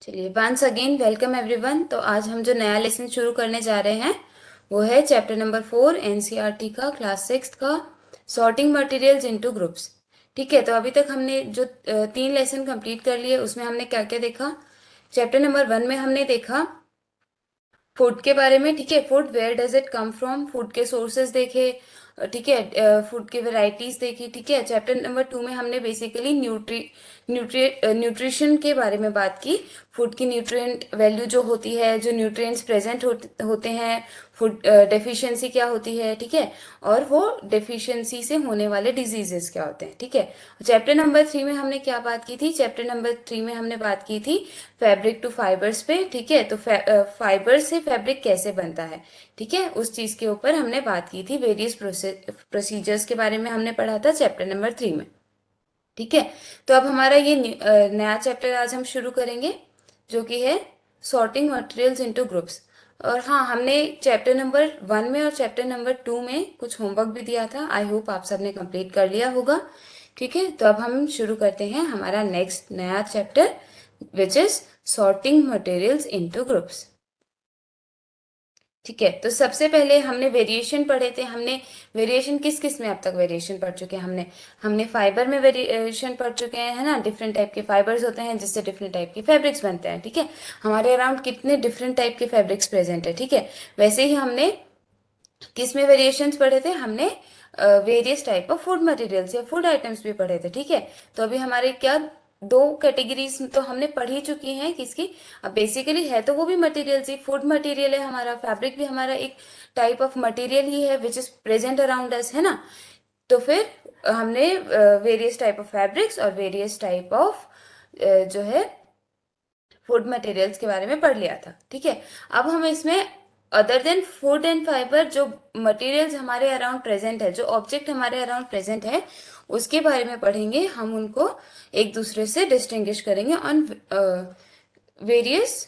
चलिए, once again welcome everyone. तो आज हम जो नया लेसन शुरू करने जा रहे हैं वो है चैप्टर नंबर 4 एनसीईआरटी का क्लास 6 का सॉर्टिंग मटेरियल्स इनटू ग्रुप्स। ठीक है, तो अभी तक हमने जो 3 लेसन कंप्लीट कर लिए उसमें हमने क्या क्या देखा। चैप्टर नंबर 1 में हमने देखा फूड के बारे में। ठीक है, food where does it come from, food के सोर्सेज देखे। ठीक है, फूड की वैरायटीज देखी। ठीक है, चैप्टर नंबर 2 में हमने बेसिकली न्यूट्रिशन के बारे में बात की। फूड की न्यूट्रिएंट वैल्यू जो होती है, जो न्यूट्रिएंट्स प्रेजेंट होते हैं, फूड डेफिशिएंसी क्या होती है। ठीक है, और वो डेफिशिएंसी से होने वाले डिजीजेस क्या होते हैं। ठीक है, चैप्टर नंबर 3 में हमने क्या बात की थी। चैप्टर नंबर 3 में हमने बात की थी फैब्रिक टू फाइबर्स पे। ठीक है, तो फाइबर से फैब्रिक कैसे बनता है। ठीक है, उस चीज के ऊपर हमने बात की थी। वेरियस प्रोसीजर्स के बारे में हमने पढ़ा था चैप्टर नंबर 3 में। ठीक है, तो अब हमारा ये नया चैप्टर आज हम शुरू करेंगे जो कि है सॉर्टिंग मटेरियल्स इनटू ग्रुप्स। और हाँ, हमने चैप्टर नंबर 1 में और चैप्टर नंबर 2 में कुछ होमवर्क भी दिया था। आई होप आप सबने कंप्लीट कर लिया होगा। ठीक है, तो अब हम शुरू करते हैं हमारा नेक्स्ट नया chapter which is sorting materials into groups. ठीक है, तो सबसे पहले हमने वेरिएशन पढ़े थे। हमने वेरिएशन किस किस में अब तक वेरिएशन पढ़ चुके हैं। हमने हमने फाइबर में वेरिएशन पढ़ चुके हैं, है ना। डिफरेंट टाइप के फाइबर्स होते हैं जिससे डिफरेंट टाइप की फैब्रिक्स बनते हैं। ठीक है, हमारे अराउंड कितने डिफरेंट टाइप के फैब्रिक्स प्रेजेंट है। ठीक है, वैसे ही हमने किस में वेरिएशंस पढ़े थे। हमने various type of food materials या फूड आइटम्स भी पढ़े थे। ठीक है, तो अभी हमारे क्या दो कैटेगरीज तो हमने पढ़ ही चुकी हैं किसकी। अब बेसिकली है तो वो भी मटेरियल्स ही, फूड मटेरियल है हमारा, फैब्रिक भी हमारा एक टाइप ऑफ मटेरियल ही है which is present around us, है ना। तो फिर हमने वेरियस टाइप ऑफ फैब्रिक्स और वेरियस टाइप ऑफ जो है फूड मटेरियल्स के बारे में पढ़ लिया था। ठीक है, अब हम इसमें other than food and fibre जो मटेरियल्स हमारे अराउंड प्रेजेंट है, जो ऑब्जेक्ट हमारे अराउंड प्रेजेंट है, उसके बारे में पढ़ेंगे। हम उनको एक दूसरे से डिस्टिंग्विश करेंगे ऑन वेरियस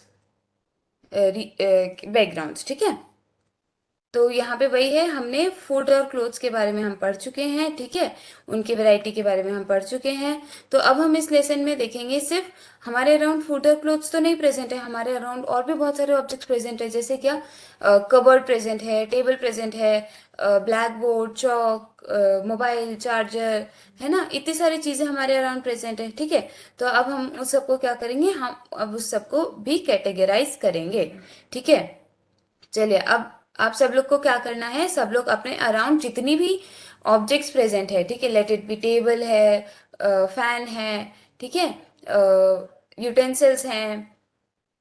बैकग्राउंड्स। ठीक है, तो यहाँ पे वही है, हमने फूड और क्लोथ्स के बारे में हम पढ़ चुके हैं। ठीक है, उनकी वैरायटी के बारे में हम पढ़ चुके हैं। तो अब हम इस लेसन में देखेंगे सिर्फ हमारे अराउंड फूड और क्लोथ्स तो नहीं प्रेजेंट है, हमारे अराउंड और भी बहुत सारे ऑब्जेक्ट्स प्रेजेंट है। जैसे क्या, कबर्ड प्रेजेंट है, टेबल प्रेजेंट है, ब्लैक बोर्ड, चौक, मोबाइल चार्जर, है ना। इतनी सारी चीजें हमारे अराउंड प्रेजेंट है। ठीक है, तो अब हम उस सबको क्या करेंगे, हम अब उस सबको भी कैटेगराइज करेंगे। ठीक है, चलिए अब आप सब लोग को क्या करना है, सब लोग अपने अराउंड जितनी भी ऑब्जेक्ट्स प्रेजेंट है, ठीक है, लेट इट बी टेबल है, फैन है, ठीक है, यूटेंसिल्स हैं,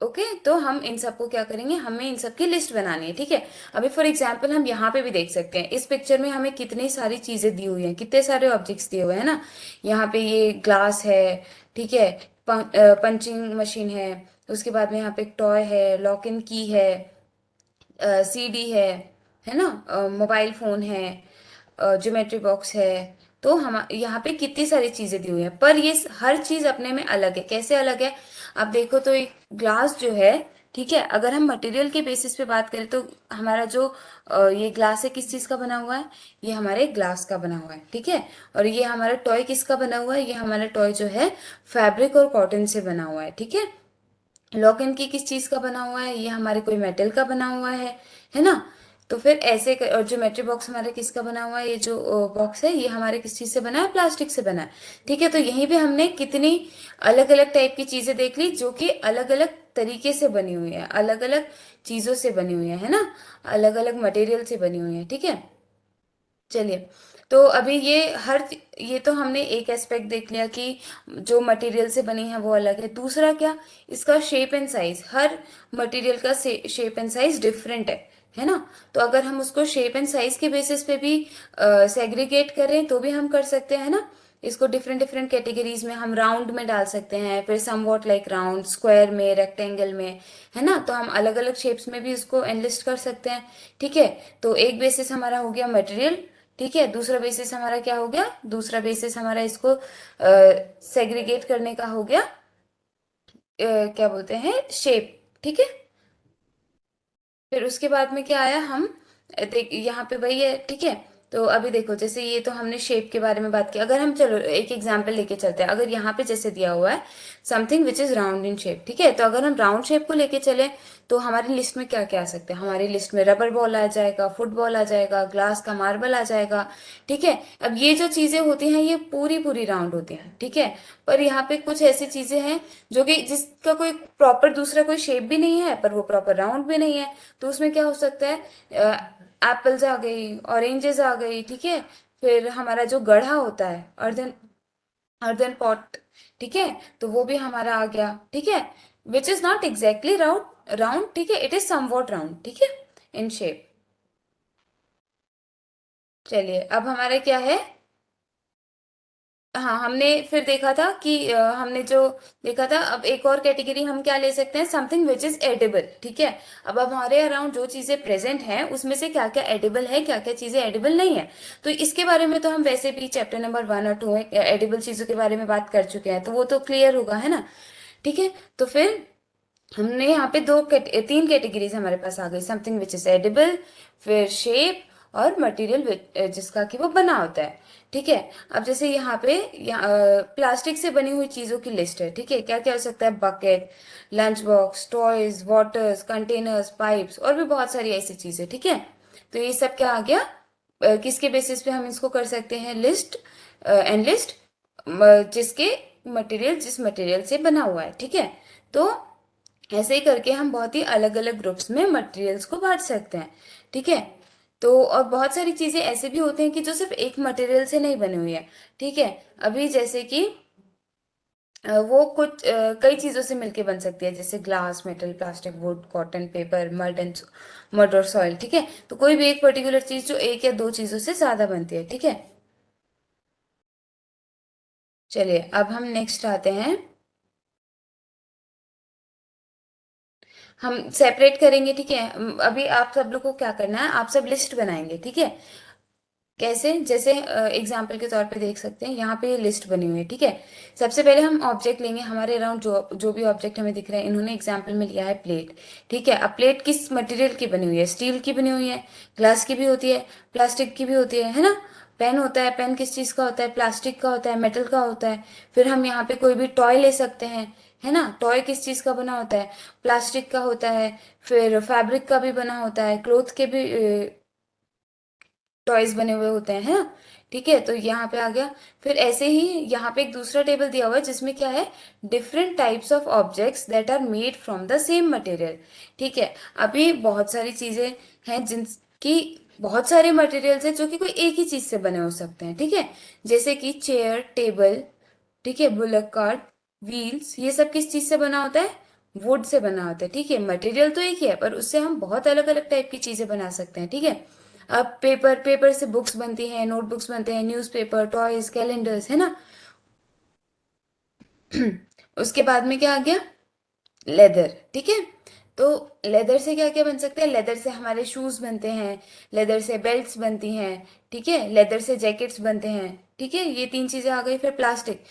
ओके, तो हम इन सबको क्या करेंगे, हमें इन सब की लिस्ट बनानी है। ठीक है, अभी फॉर एग्जांपल हम यहाँ पे भी देख सकते हैं, इस पिक्चर में हमें कितनी सारी चीजें दी हुई हैं, कितने सारे ऑब्जेक्ट्स दिए हुए हैं ना। यहाँ पे ये ग्लास है, ठीक है, पंचिंग मशीन है, उसके बाद में यहाँ पे एक टॉय है, लॉक इन की है, सीडी है ना, मोबाइल फोन है, ज्योमेट्री बॉक्स है। तो हम यहाँ पे कितनी सारी चीजें दी हुई हैं, पर ये हर चीज अपने में अलग है। कैसे अलग है, आप देखो तो एक ग्लास जो है, ठीक है, अगर हम मटेरियल के बेसिस पे बात करें तो हमारा जो ये ग्लास है किस चीज का बना हुआ है, ये हमारे ग्लास का बना हुआ है। ठीक है, और ये हमारा टॉय किसका बना हुआ है, ये हमारा टॉय जो है फैब्रिक और कॉटन से बना हुआ है। ठीक है, लॉक एंड की किस चीज का बना हुआ है, ये हमारे कोई मेटल का बना हुआ है ना। तो फिर ऐसे और ज्योमेट्री बॉक्स हमारे किसका बना हुआ है, ये जो बॉक्स है ये हमारे किस चीज से बना है, प्लास्टिक से बना है। ठीक है, तो यहीं पे हमने कितनी अलग अलग टाइप की चीजें देख ली जो कि अलग अलग तरीके से बनी हुई है, अलग अलग चीजों से बनी हुई है ना, अलग अलग मटेरियल से बनी हुई है। ठीक है, चलिए, तो अभी ये तो हमने एक एस्पेक्ट देख लिया कि जो मटेरियल से बनी है वो अलग है। दूसरा क्या, इसका shape and size, her material का शेप एंड साइज डिफरेंट है ना। तो अगर हम उसको शेप एंड साइज के बेसिस पे भी सेग्रीगेट करें तो भी हम कर सकते हैं ना। इसको डिफरेंट डिफरेंट कैटेगरीज में हम राउंड में डाल सकते हैं, फिर समवॉट लाइक राउंड, स्क्वायर में, रेक्टेंगल में, है ना। तो हम अलग अलग शेप्स में भी उसको एनलिस्ट कर सकते हैं। ठीक है, तो एक बेसिस हमारा हो गया मटेरियल। ठीक है, दूसरा बेसिस हमारा क्या हो गया, दूसरा बेसिस हमारा इसको सेग्रीगेट करने का हो गया, क्या बोलते हैं, शेप। ठीक है, फिर उसके बाद में क्या आया, हम देख यहाँ पे वही है। ठीक है, तो अभी देखो, जैसे ये तो हमने शेप के बारे में बात की। अगर हम चलो एक एग्जांपल लेके चलते हैं, अगर यहाँ पे जैसे दिया हुआ है something which is round in shape, ठीक है, तो अगर हम राउंड शेप को लेके चले तो हमारी लिस्ट में क्या क्या आ सकते हैं? हमारी लिस्ट में रबर बॉल आ जाएगा, फुटबॉल आ जाएगा, ग्लास का मार्बल आ जाएगा, ठीक है। अब ये जो चीजें होती हैं ये पूरी पूरी राउंड होती हैं, ठीक है। पर यहाँ पे कुछ ऐसी चीजें हैं जो कि जिसका कोई प्रॉपर दूसरा कोई शेप भी नहीं है, पर वो प्रॉपर राउंड भी नहीं है। तो उसमें क्या हो सकता है? एप्पल्स आ गई, ऑरेंजेस आ गई, ठीक है। फिर हमारा जो गढ़ा होता है, अर्दन अर्दन पॉट, ठीक है, तो वो भी हमारा आ गया, ठीक है। Which is not exactly round round, ठीक है, इट इज समवॉट राउंड, ठीक है, इन शेप। चलिए अब हमारा क्या है? हाँ, हमने फिर देखा था कि हमने जो देखा था, अब एक और कैटेगरी हम क्या ले सकते हैं? समथिंग विच इज एडिबल, ठीक है। अब हमारे अराउंड जो चीजें प्रेजेंट हैं उसमें से क्या क्या एडिबल है, क्या क्या चीजें एडिबल नहीं है। तो इसके बारे में तो हम वैसे भी चैप्टर नंबर 1 और 2 में एडिबल चीजों के बारे में बात कर चुके हैं, तो वो तो क्लियर होगा, है ना। ठीक है, तो फिर हमने यहाँ पे तीन कैटेगरीज हमारे पास आ गई, समथिंग विच इज एडिबल, फिर शेप, और मटेरियल जिसका कि वो बना होता है, ठीक है। अब जैसे यहाँ पे प्लास्टिक से बनी हुई चीजों की लिस्ट है, ठीक है। क्या क्या हो सकता है? Bucket, lunch box, toys, waters, containers, pipes, और भी बहुत सारी ऐसी चीजें, ठीक है। तो ये सब क्या आ गया? किसके बेसिस पे हम इसको कर सकते हैं? लिस्ट एंड लिस्ट, जिसके मटेरियल जिस मटेरियल से बना हुआ है, ठीक है। तो ऐसे ही करके हम बहुत ही अलग अलग ग्रुप्स में मटेरियल्स को बांट सकते हैं, ठीक है। तो और बहुत सारी चीजें ऐसे भी होते हैं कि जो सिर्फ एक मटेरियल से नहीं बनी हुई है, ठीक है। अभी जैसे कि वो कुछ कई चीजों से मिलके बन सकती है, जैसे glass, metal, plastic, would, cotton, paper, mud और सॉइल, ठीक है। तो कोई भी एक पर्टिकुलर चीज जो एक या दो चीजों से ज्यादा बनती है, ठीक है। चलिए अब हम नेक्स्ट आते हैं। हम सेपरेट करेंगे, ठीक है। अभी आप सब लोग को क्या करना है? आप सब लिस्ट बनाएंगे, ठीक है। कैसे? जैसे एग्जाम्पल के तौर पे देख सकते हैं, यहाँ पे ये लिस्ट बनी हुई है, ठीक है। सबसे पहले हम ऑब्जेक्ट लेंगे हमारे अराउंड, जो जो भी ऑब्जेक्ट हमें दिख रहे हैं। इन्होंने एग्जाम्पल में लिया है प्लेट, ठीक है। अब प्लेट किस मटेरियल की बनी हुई है? स्टील की बनी हुई है, ग्लास की भी होती है, प्लास्टिक की भी होती है ना। पेन होता है, पेन किस चीज़ का होता है? प्लास्टिक का होता है, मेटल का होता है। फिर हम यहाँ पे कोई भी टॉय ले सकते हैं, है ना। टॉय किस चीज़ का बना होता है? प्लास्टिक का होता है। फिर फैब्रिक का भी बना होता है, क्लोथ के भी टॉयज बने हुए होते हैं, है ना। ठीक है, तो यहाँ पे आ गया। फिर ऐसे ही यहाँ पे एक दूसरा टेबल दिया हुआ है जिसमें क्या है? Different types of objects that are made from the same material, ठीक है। अभी बहुत सारी चीजें हैं जिनकी बहुत सारे मटेरियल्स हैं जो कि कोई एक ही चीज से बने हो सकते हैं, ठीक है। जैसे कि चेयर, टेबल, ठीक है, बुलक कार्ट, व्हील्स, ये सब किस चीज से बना होता है? वुड से बना होता है, ठीक है। मटेरियल तो एक ही है, पर उससे हम बहुत अलग अलग टाइप की चीजें बना सकते हैं, ठीक है। अब पेपर से बुक्स बनती हैं, नोटबुक्स बनते हैं, न्यूज़पेपर, टॉयज, कैलेंडर्स, है ना। उसके बाद में क्या आ गया? लेदर, ठीक है। तो लेदर से क्या क्या बन सकते हैं? लेदर से हमारे शूज बनते हैं, लेदर से बेल्ट्स बनती हैं, ठीक है, लेदर से जैकेट्स बनते हैं, ठीक है। ये तीन चीजें आ गई। फिर प्लास्टिक,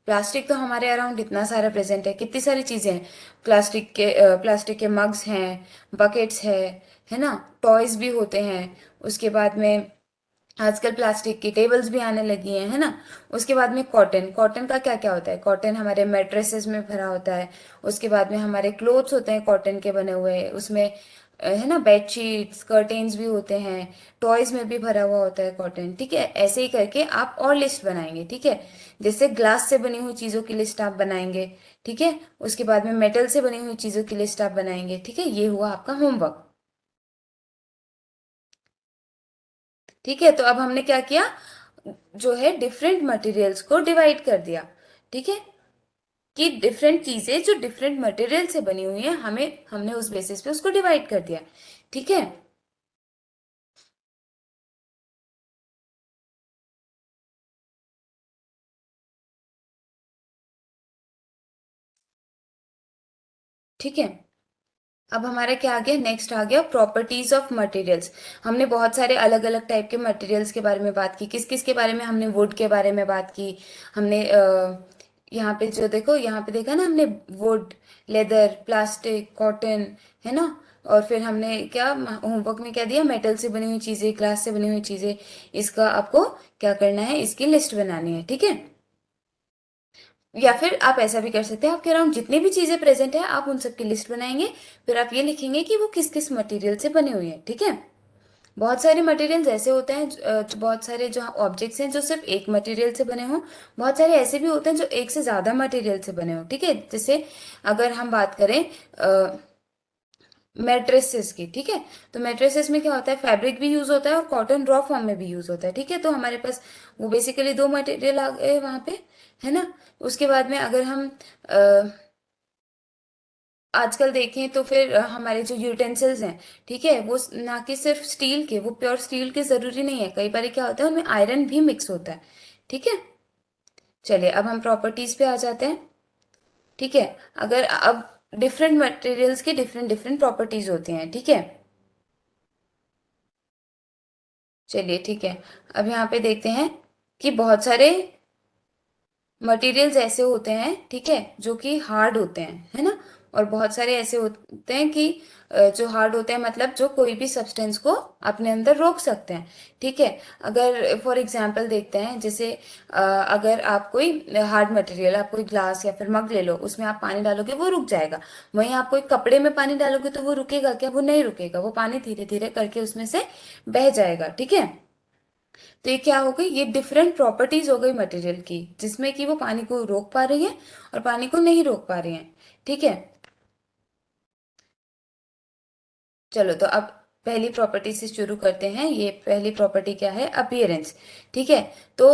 प्लास्टिक तो हमारे अराउंड इतना सारा प्रेजेंट है, कितनी सारी चीजें हैं। प्लास्टिक के मग्स हैं, बकेट्स है ना। टॉयज भी होते हैं। उसके बाद में आजकल प्लास्टिक की टेबल्स भी आने लगी हैं, है ना। उसके बाद में कॉटन, कॉटन का क्या क्या होता है? कॉटन हमारे मैट्रेसेस में भरा होता है। उसके बाद में हमारे क्लोथ्स होते हैं कॉटन के बने हुए, उसमें है ना, बेडशीट्स, कर्टेन्स भी होते हैं। टॉयज में भी भरा हुआ होता है कॉटन, ठीक है। ऐसे ही करके आप और लिस्ट बनाएंगे, ठीक है। जैसे ग्लास से बनी हुई चीजों की लिस्ट आप बनाएंगे, ठीक है। उसके बाद में मेटल से बनी हुई चीजों की लिस्ट आप बनाएंगे, ठीक है। ये हुआ आपका होमवर्क, ठीक है। तो अब हमने क्या किया? जो है डिफरेंट मटेरियल्स को डिवाइड कर दिया, ठीक है। कि डिफरेंट चीजें जो डिफरेंट मटेरियल से बनी हुई है, हमें हमने उस बेसिस पे उसको डिवाइड कर दिया, ठीक है। ठीक है, अब हमारा क्या आ गया? नेक्स्ट आ गया प्रॉपर्टीज ऑफ मटेरियल्स। हमने बहुत सारे अलग अलग टाइप के मटेरियल्स के बारे में बात की। किस किस के बारे में? हमने वुड के बारे में बात की। हमने यहाँ पे जो देखो, यहाँ पे देखा ना हमने, वुड, लेदर, प्लास्टिक, कॉटन, है ना, और फिर हमने क्या होमवर्क में क्या दिया, मेटल से बनी हुई चीजें, ग्लास से बनी हुई चीजें, इसका आपको क्या करना है, इसकी लिस्ट बनानी है, ठीक है। या फिर आप ऐसा भी कर सकते हैं, आपके अराउंड जितनी भी चीजें प्रेजेंट है आप उन सब की लिस्ट बनाएंगे, फिर आप ये लिखेंगे कि वो किस किस मटेरियल से बने हुए हैं, ठीक है। बहुत सारे मटेरियल्स ऐसे होते हैं बहुत सारे जो ऑब्जेक्ट्स हैं जो सिर्फ एक मटेरियल से बने हों, बहुत सारे ऐसे भी होते हैं जो एक से ज्यादा मटेरियल से बने हों, ठीक है। जैसे अगर हम बात करें मैट्रेसेस की, ठीक है, तो मैट्रेसेस में क्या होता है, फैब्रिक भी यूज होता है और कॉटन रॉ फॉर्म में भी यूज होता है, ठीक है। तो हमारे पास वो बेसिकली दो मटेरियल आ गए वहां पे, है ना। उसके बाद में अगर हम आजकल देखें तो फिर हमारे जो यूटेंसिल्स हैं, ठीक है, वो ना कि सिर्फ स्टील के, वो प्योर स्टील के जरूरी नहीं है, कई बार क्या होता है उनमें आयरन भी मिक्स होता है, ठीक है। चलिए अब हम प्रॉपर्टीज पे आ जाते हैं, ठीक है। अगर अब डिफरेंट मटेरियल्स की डिफरेंट डिफरेंट प्रॉपर्टीज होती हैं, ठीक है। चलिए ठीक है, अब यहाँ पे देखते हैं कि बहुत सारे मटेरियल्स ऐसे होते हैं, ठीक है, जो कि हार्ड होते हैं, है ना। और बहुत सारे ऐसे होते हैं कि जो हार्ड होते हैं, मतलब जो कोई भी सब्सटेंस को अपने अंदर रोक सकते हैं, ठीक है। अगर फॉर एग्जांपल देखते हैं, जैसे अगर आप कोई हार्ड मटेरियल, आप कोई ग्लास या फिर मग ले लो, उसमें आप पानी डालोगे वो रुक जाएगा। वहीं आप कोई कपड़े में पानी डालोगे तो वो रुकेगा क्या, वो नहीं रुकेगा, वो पानी धीरे धीरे करके उसमें से बह जाएगा, ठीक है। तो ये क्या हो गई, ये डिफरेंट प्रॉपर्टीज हो गई मटेरियल की, जिसमें कि वो पानी को रोक पा रही है और पानी को नहीं रोक पा रही है, ठीक है। चलो तो अब पहली प्रॉपर्टी से शुरू करते हैं। ये पहली प्रॉपर्टी क्या है, अपीयरेंस, ठीक है। तो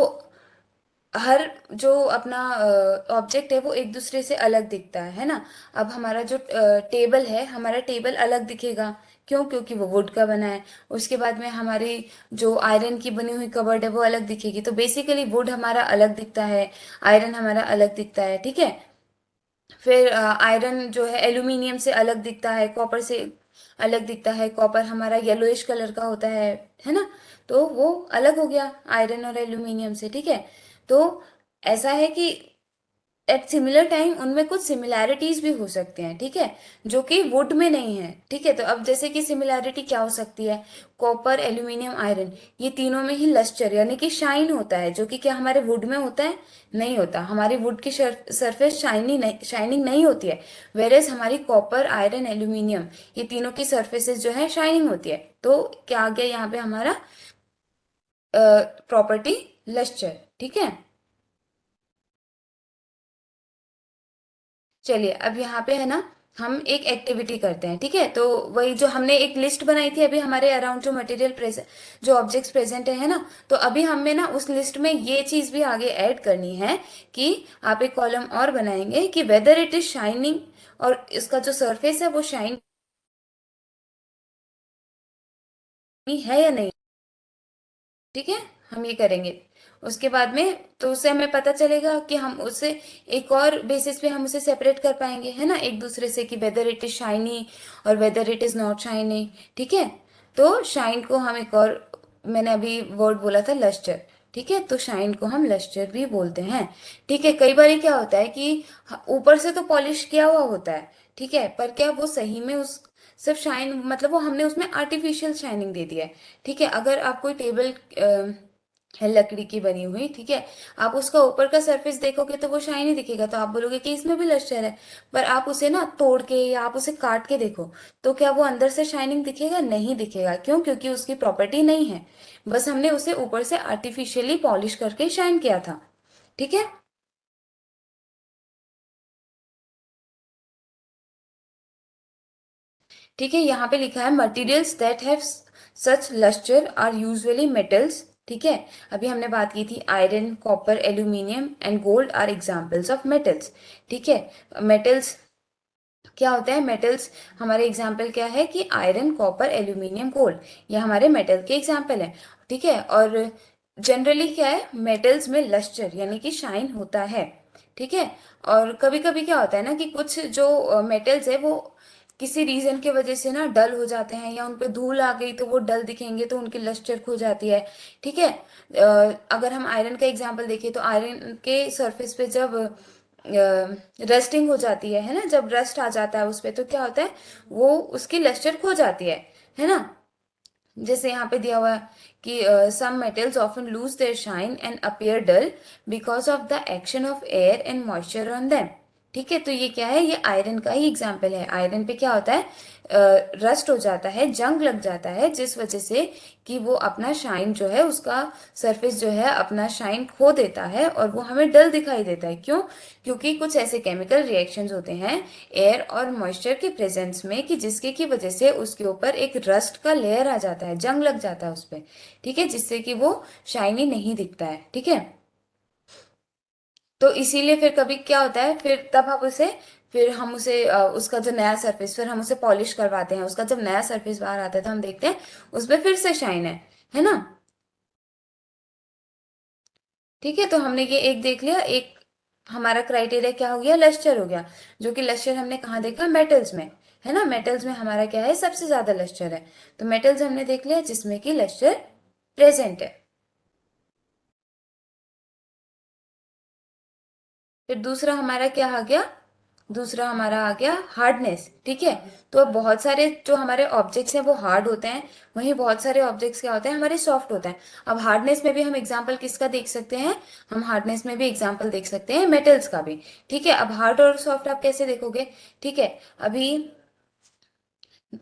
हर जो अपना ऑब्जेक्ट है वो एक दूसरे से अलग दिखता है ना। अब हमारा जो टेबल है, हमारा टेबल अलग दिखेगा, क्यों, क्योंकि वो वुड का बना है। उसके बाद में हमारी जो आयरन की बनी हुई कबर्ड है वो अलग दिखेगी, तो बेसिकली वुड हमारा अलग दिखता है, आयरन हमारा अलग दिखता है, ठीक है। फिर आयरन जो है एल्यूमिनियम से अलग दिखता है, कॉपर से अलग दिखता है, कॉपर हमारा येलोइश कलर का होता है ना। तो वो अलग हो गया आयरन और एल्यूमिनियम से, ठीक है। तो ऐसा है कि एट सिमिलर टाइम उनमें कुछ सिमिलैरिटीज भी हो सकते हैं, ठीक है, जो कि वुड में नहीं है, ठीक है। तो अब जैसे कि सिमिलैरिटी क्या हो सकती है, कॉपर, एल्यूमिनियम, आयरन, ये तीनों में ही लस्टर यानी कि शाइन होता है, जो कि क्या हमारे वुड में होता है, नहीं होता। हमारी वुड की सरफेस शाइनिंग नहीं होती है, वेरेज हमारी कॉपर, आयरन, एल्यूमिनियम, ये तीनों की सरफेसेस जो है शाइनिंग होती है। तो क्या आ गया यहाँ पे हमारा प्रॉपर्टी, लस्टर, ठीक है। चलिए अब यहाँ पे है ना, हम एक एक्टिविटी करते हैं, ठीक है। तो वही जो हमने एक लिस्ट बनाई थी अभी हमारे अराउंड जो मटेरियल प्रेजेंट, जो ऑब्जेक्ट्स प्रेजेंट है ना, तो अभी हमें ना उस लिस्ट में ये चीज भी आगे ऐड करनी है कि आप एक कॉलम और बनाएंगे कि वेदर इट इज शाइनिंग, और इसका जो सरफेस है वो शाइनी है या नहीं, ठीक है। हम ये करेंगे, उसके बाद में तो उससे हमें पता चलेगा कि हम उससे एक और बेसिस पे हम उसे सेपरेट कर पाएंगे, है ना, एक दूसरे से, कि वेदर इट इज शाइनी और whether it is not shiny, ठीक है। तो शाइन को हम एक और, मैंने अभी वर्ड बोला था लस्टर, ठीक है, तो शाइन को हम लस्टर भी बोलते हैं, ठीक है। कई बार क्या होता है कि ऊपर से तो पॉलिश किया हुआ होता है, ठीक है, पर क्या वो सही में उस सिर्फ शाइन, मतलब वो हमने उसमें आर्टिफिशियल शाइनिंग दे दिया है, ठीक है। अगर आप कोई टेबल है लकड़ी की बनी हुई, ठीक है, आप उसका ऊपर का सरफेस देखोगे तो वो शाइनी दिखेगा, तो आप बोलोगे कि इसमें भी लश्टर है। पर आप उसे ना तोड़ के या आप उसे काट के देखो, तो क्या वो अंदर से शाइनिंग दिखेगा, नहीं दिखेगा, क्यों, क्योंकि उसकी प्रॉपर्टी नहीं है, बस हमने उसे ऊपर से आर्टिफिशियली पॉलिश करके शाइन किया था, ठीक है। ठीक है, यहाँ पे लिखा है materials that have such luster are usually metals, ठीक है। अभी हमने बात की थी iron, copper, aluminium and gold are examples of metals, ठीक है। मेटल्स क्या होता है, मेटल्स हमारे एग्जाम्पल क्या है कि आयरन, कॉपर, एल्यूमिनियम, गोल्ड, ये हमारे मेटल के एग्जाम्पल हैं, ठीक है। और जनरली क्या है, मेटल्स में लस्टर यानी कि शाइन होता है, ठीक है। और कभी कभी क्या होता है ना कि कुछ जो मेटल्स है वो किसी रीजन की वजह से ना डल हो जाते हैं, या उन पे धूल आ गई तो वो डल दिखेंगे, तो उनकी लस्टर खो जाती है, ठीक है। अगर हम आयरन का एग्जाम्पल देखें तो आयरन के सरफेस पे जब रस्टिंग हो जाती है ना, जब रस्ट आ जाता है उस पे तो क्या होता है, वो उसकी लस्टर खो जाती है ना। जैसे यहाँ पे दिया हुआ है कि some metals often lose their shine and appear dull because of the action of air and moisture on them. ठीक है, तो ये क्या है, ये आयरन का ही एग्जाम्पल है। आयरन पे क्या होता है, रस्ट हो जाता है, जंग लग जाता है, जिस वजह से कि वो अपना शाइन जो है, उसका सरफेस जो है अपना शाइन खो देता है और वो हमें डल दिखाई देता है। क्यों? क्योंकि कुछ ऐसे केमिकल रिएक्शंस होते हैं एयर और मॉइस्चर के प्रेजेंस में कि जिसके की वजह से उसके ऊपर एक रस्ट का लेयर आ जाता है, जंग लग जाता है उस पे। ठीक है, जिससे कि वो शाइनी नहीं दिखता है। ठीक है, तो इसीलिए फिर कभी क्या होता है, फिर हम उसे उसका जो नया सरफेस, फिर हम उसे पॉलिश करवाते हैं, उसका जब नया सरफेस बाहर आता है तो हम देखते हैं उस पर फिर से शाइन है ना। ठीक है, तो हमने ये एक देख लिया, एक हमारा क्राइटेरिया क्या हो गया, लश्चर हो गया। जो कि लश्चर हमने कहाँ देखा, मेटल्स में, है ना। मेटल्स में हमारा क्या है, सबसे ज्यादा लश्चर है। तो मेटल्स हमने देख लिया जिसमें कि लश्चर प्रेजेंट है। फिर दूसरा हमारा क्या आ गया, दूसरा हमारा आ गया हार्डनेस। ठीक है, तो अब बहुत सारे जो हमारे ऑब्जेक्ट्स हैं वो हार्ड होते हैं, वहीं बहुत सारे ऑब्जेक्ट्स क्या होते हैं, हमारे सॉफ्ट होते हैं। अब हार्डनेस में भी हम एग्जांपल किसका देख सकते हैं, हम हार्डनेस में भी एग्जांपल देख सकते हैं मेटल्स का भी। ठीक है, अब हार्ड और सॉफ्ट आप कैसे देखोगे। ठीक है, अभी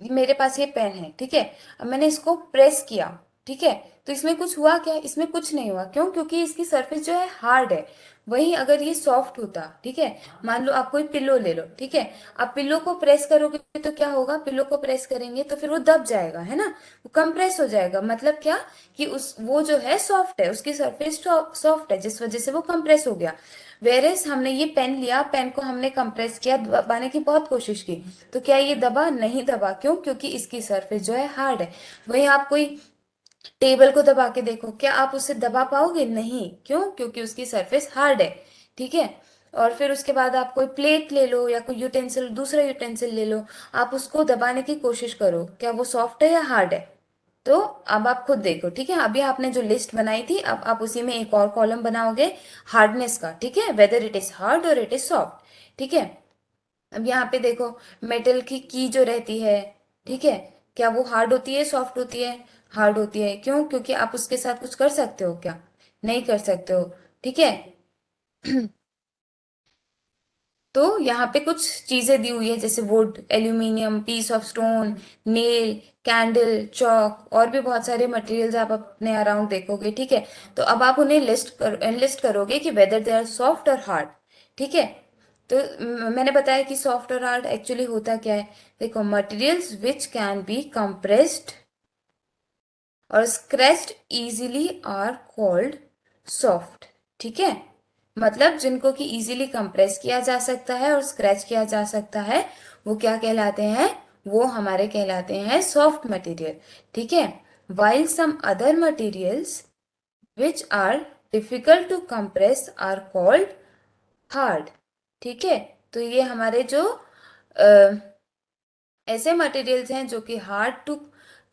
मेरे पास ये पेन है, ठीक है, अब मैंने इसको प्रेस किया, ठीक है, तो इसमें कुछ हुआ क्या, इसमें कुछ नहीं हुआ। क्यों? क्योंकि इसकी सरफेस जो है हार्ड है। वहीं अगर ये सॉफ्ट होता, ठीक है, मान लो आप कोई पिल्लो ले लो, ठीक है, आप पिल्लो को प्रेस करोगे तो क्या होगा, पिल्लो को प्रेस करेंगे तो फिर वो दब जाएगा, है ना, वो कंप्रेस हो जाएगा। मतलब क्या, कि उस वो जो है सॉफ्ट है, उसकी सरफेस सॉफ्ट है, जिस वजह से वो कंप्रेस हो गया। वेरेस हमने ये पेन लिया, पेन को हमने कंप्रेस किया, दबाने की बहुत कोशिश की, तो क्या ये दबा, नहीं दबा। क्यों? क्योंकि इसकी सरफेस जो है हार्ड है। वहीं आप कोई टेबल को दबा के देखो, क्या आप उसे दबा पाओगे, नहीं। क्यों? क्योंकि उसकी सरफेस हार्ड है। ठीक है, और फिर उसके बाद आप कोई प्लेट ले लो या कोई यूटेंसिल, दूसरा यूटेंसिल ले लो, आप उसको दबाने की कोशिश करो, क्या वो सॉफ्ट है या हार्ड है। तो अब आप खुद देखो। ठीक है, अभी आपने जो लिस्ट बनाई थी, अब आप उसी में एक और कॉलम बनाओगे हार्डनेस का। ठीक है, वेदर इट इज हार्ड और इट इज सॉफ्ट। ठीक है, अब यहाँ पे देखो, मेटल की जो रहती है, ठीक है, क्या वो हार्ड होती है, सॉफ्ट होती है, हार्ड होती है। क्यों? क्योंकि आप उसके साथ कुछ कर सकते हो क्या, नहीं कर सकते हो। ठीक है, तो यहाँ पे कुछ चीजें दी हुई है, जैसे wood, aluminium, piece of stone, nail, candle, chalk, और भी बहुत सारे मटेरियल्स आप अपने अराउंड देखोगे। ठीक है, तो अब आप उन्हें लिस्ट करोगे कि वेदर दे आर सॉफ्ट और हार्ड। ठीक है, तो मैंने बताया कि सॉफ्ट और हार्ड एक्चुअली होता क्या है। देखो, materials which can be compressed और scratched easily are called soft. ठीक है, मतलब जिनको कि इजीली कंप्रेस किया जा सकता है और स्क्रैच किया जा सकता है, वो क्या कहलाते हैं, वो हमारे कहलाते हैं सॉफ्ट मटेरियल। ठीक है, while some other materials which are difficult to compress are called hard. ठीक है, तो ये हमारे जो ऐसे मटेरियल्स हैं जो कि हार्ड टू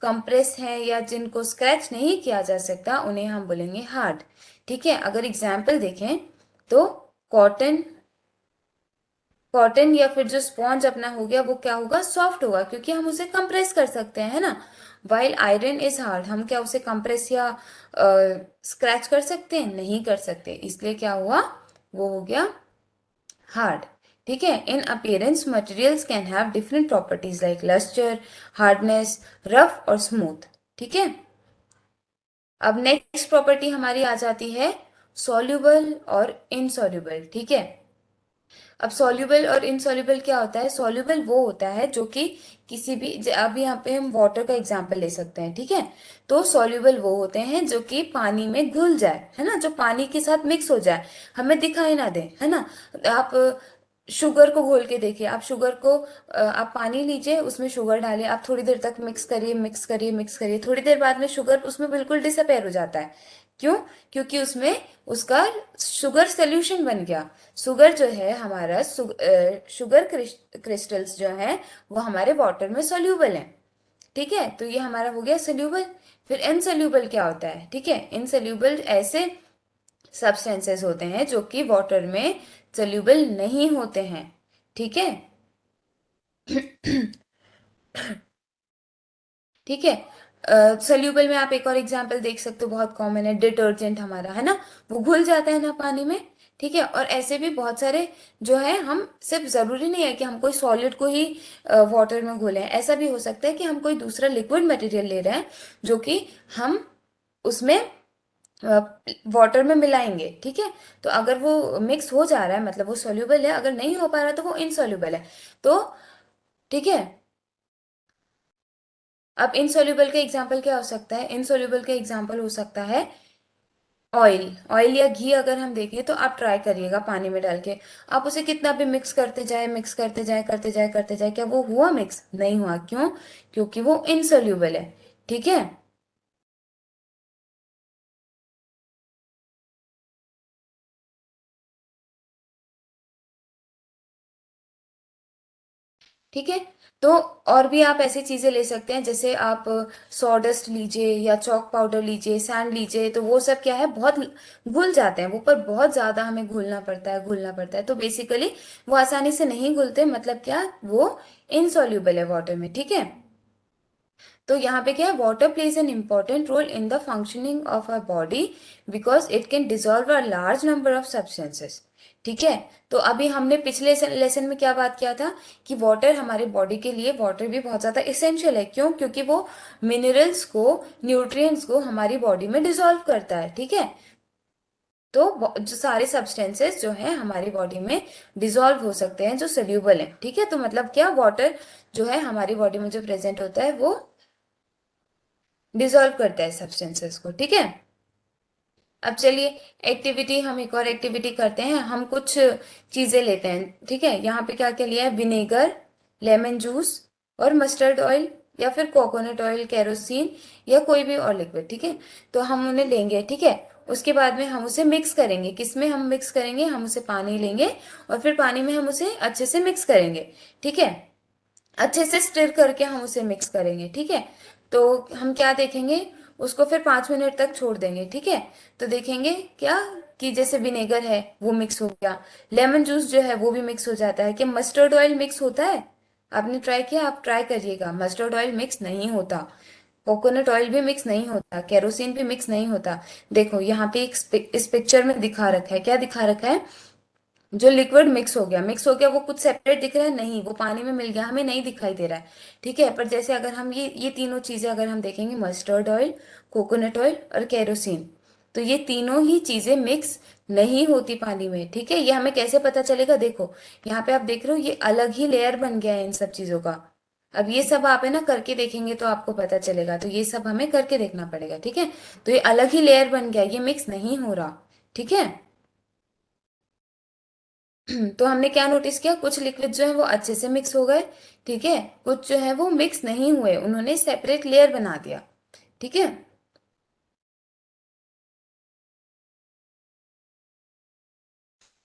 कंप्रेस हैं या जिनको स्क्रैच नहीं किया जा सकता, उन्हें हम बोलेंगे हार्ड। ठीक है, अगर एग्जाम्पल देखें तो कॉटन, कॉटन या फिर जो स्पॉन्ज अपना हो गया, वो क्या होगा, सॉफ्ट होगा, क्योंकि हम उसे कंप्रेस कर सकते हैं, है ना। वाइल आयरन इज हार्ड, हम क्या उसे कंप्रेस या स्क्रैच कर सकते हैं, नहीं कर सकते, इसलिए क्या हुआ, वो हो गया हार्ड। ठीक है, in appearance materials can have different properties like luster, hardness, rough और स्मूथ। ठीक है, अब नेक्स्ट प्रॉपर्टी हमारी आ जाती है सॉल्युबल और इनसॉल्युबल। ठीक है, अब सॉल्युबल और इनसॉल्युबल क्या होता है, सॉल्युबल वो होता है जो कि किसी भी अब यहाँ पे हम वाटर का एग्जांपल ले सकते हैं। ठीक है, तो सॉल्युबल वो होते हैं जो कि पानी में घुल जाए, है ना, जो पानी के साथ मिक्स हो जाए, हमें दिखाई ना दे, है ना। आप शुगर को घोल के देखिए, आप शुगर को आप पानी लीजिए, उसमें शुगर डालिए, आप थोड़ी देर तक मिक्स करिए, मिक्स करिए, मिक्स करिए, थोड़ी देर बाद में शुगर उसमें बिल्कुल डिसअपेयर हो जाता है। क्यों? क्योंकि उसमें उसका शुगर सोल्यूशन बन गया। शुगर जो है हमारा शुगर क्रिस्टल्स जो है वो हमारे वाटर में सोल्यूबल है। ठीक है, तो ये हमारा हो गया सोल्यूबल। फिर इनसोल्यूबल क्या होता है, ठीक है, इनसोल्यूबल ऐसे सब्सटेंसेस होते हैं जो कि वाटर में सोल्यूबल नहीं होते हैं, ठीक है। ठीक है। सोल्यूबल में आप एक और एग्जांपल देख सकते हो, बहुत कॉमन है, डिटर्जेंट हमारा है ना, वो घुल जाता है ना पानी में। ठीक है, और ऐसे भी बहुत सारे जो है, हम सिर्फ जरूरी नहीं है कि हम कोई सॉलिड को ही वाटर में घोलें, ऐसा भी हो सकता है कि हम कोई दूसरा लिक्विड मटेरियल ले रहे हैं जो कि हम उसमें वाटर में मिलाएंगे। ठीक है, तो अगर वो मिक्स हो जा रहा है मतलब वो सोल्यूबल है, अगर नहीं हो पा रहा तो वो इनसोल्यूबल है। तो ठीक है, अब इनसोल्यूबल का एग्जाम्पल क्या हो सकता है? इनसोल्यूबल का एग्जाम्पल हो सकता है ऑयल। ऑयल या घी अगर हम देखें तो आप ट्राई करिएगा पानी में डाल के, आप उसे कितना भी मिक्स करते जाए, मिक्स करते जाए, करते जाए, करते जाए, क्या वो हुआ मिक्स? नहीं हुआ। क्यों? क्योंकि वो इनसोल्यूबल है। ठीक है। ठीक है, तो और भी आप ऐसी चीजें ले सकते हैं, जैसे आप सॉडस्ट लीजिए या चॉक पाउडर लीजिए, सैंड लीजिए, तो वो सब क्या है, बहुत घुल जाते हैं वो, पर बहुत ज्यादा हमें घुलना पड़ता है, घुलना पड़ता है, तो बेसिकली वो आसानी से नहीं घुलते, मतलब क्या, वो इनसॉल्यूबल है वाटर में। ठीक है, तो यहाँ पे क्या है, water plays an important role in the functioning of a body because it can dissolve a large number of substances. ठीक है, तो अभी हमने पिछले लेसन में क्या बात किया था कि वाटर हमारे बॉडी के लिए, वाटर भी बहुत ज्यादा इसेंशियल है। क्यों? क्योंकि वो मिनरल्स को, न्यूट्रिएंट्स को हमारी बॉडी में डिसॉल्व करता है। ठीक है, तो जो सारे सब्सटेंसेस जो है हमारी बॉडी में डिसॉल्व हो सकते हैं जो सोल्यूबल है। ठीक है, तो मतलब क्या, वाटर जो है हमारी बॉडी में जो प्रेजेंट होता है वो डिसॉल्व करता है सब्सटेंसेस को। ठीक है, अब चलिए एक्टिविटी, हम एक और एक्टिविटी करते हैं, हम कुछ चीजें लेते हैं। ठीक है, यहाँ पे क्या क्या लिया है, विनेगर, लेमन जूस और मस्टर्ड ऑयल या फिर कोकोनट ऑयल, केरोसिन या कोई भी और लिक्विड। ठीक है, तो हम उन्हें लेंगे। ठीक है, उसके बाद में हम उसे मिक्स करेंगे। किसमें हम मिक्स करेंगे? हम उसे पानी लेंगे और फिर पानी में हम उसे अच्छे से मिक्स करेंगे। ठीक है, अच्छे से स्टिर करके हम उसे मिक्स करेंगे। ठीक है, तो हम क्या देखेंगे, उसको फिर 5 मिनट तक छोड़ देंगे। ठीक है, तो देखेंगे क्या, कि जैसे विनेगर है वो मिक्स हो गया, लेमन जूस जो है वो भी मिक्स हो जाता है। कि मस्टर्ड ऑयल मिक्स होता है? आपने ट्राई किया? आप ट्राई करिएगा, मस्टर्ड ऑयल मिक्स नहीं होता, कोकोनट ऑयल भी मिक्स नहीं होता, केरोसिन भी मिक्स नहीं होता। देखो यहाँ पे इस पिक्चर में दिखा रखा है, क्या दिखा रखा है, जो लिक्विड मिक्स हो गया, मिक्स हो गया, वो कुछ सेपरेट दिख रहा है? नहीं, वो पानी में मिल गया, हमें नहीं दिखाई दे रहा है। ठीक है, पर जैसे अगर हम ये तीनों चीजें अगर हम देखेंगे, मस्टर्ड ऑयल, कोकोनट ऑयल और केरोसिन, तो ये तीनों ही चीजें मिक्स नहीं होती पानी में। ठीक है, ये हमें कैसे पता चलेगा? देखो यहाँ पे आप देख रहे हो, ये अलग ही लेयर बन गया है इन सब चीजों का। अब ये सब आप है ना करके देखेंगे तो आपको पता चलेगा, तो ये सब हमें करके देखना पड़ेगा। ठीक है, तो ये अलग ही लेयर बन गया, ये मिक्स नहीं हो रहा। ठीक है, तो हमने क्या नोटिस किया, कुछ लिक्विड जो है वो अच्छे से मिक्स हो गए। ठीक है, कुछ जो है वो मिक्स नहीं हुए, उन्होंने सेपरेट लेयर बना दिया। ठीक है,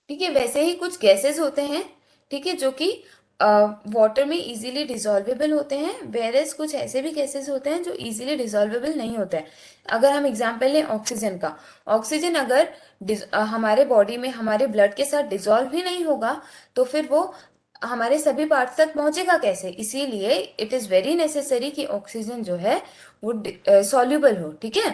ठीक है, वैसे ही कुछ गैसेस होते हैं, ठीक है, जो कि वाटर में इजीली डिसॉल्वेबल होते हैं, वेरेस कुछ ऐसे भी गैसेस होते हैं जो इजीली डिसॉल्वेबल नहीं होते हैं। अगर हम एग्जांपल लें ऑक्सीजन का, ऑक्सीजन अगर हमारे बॉडी में हमारे ब्लड के साथ डिसॉल्व ही नहीं होगा तो फिर वो हमारे सभी पार्ट्स तक पहुंचेगा कैसे? इसीलिए इट इज वेरी नेसेसरी कि ऑक्सीजन जो है वो सॉल्यूबल हो। ठीक है,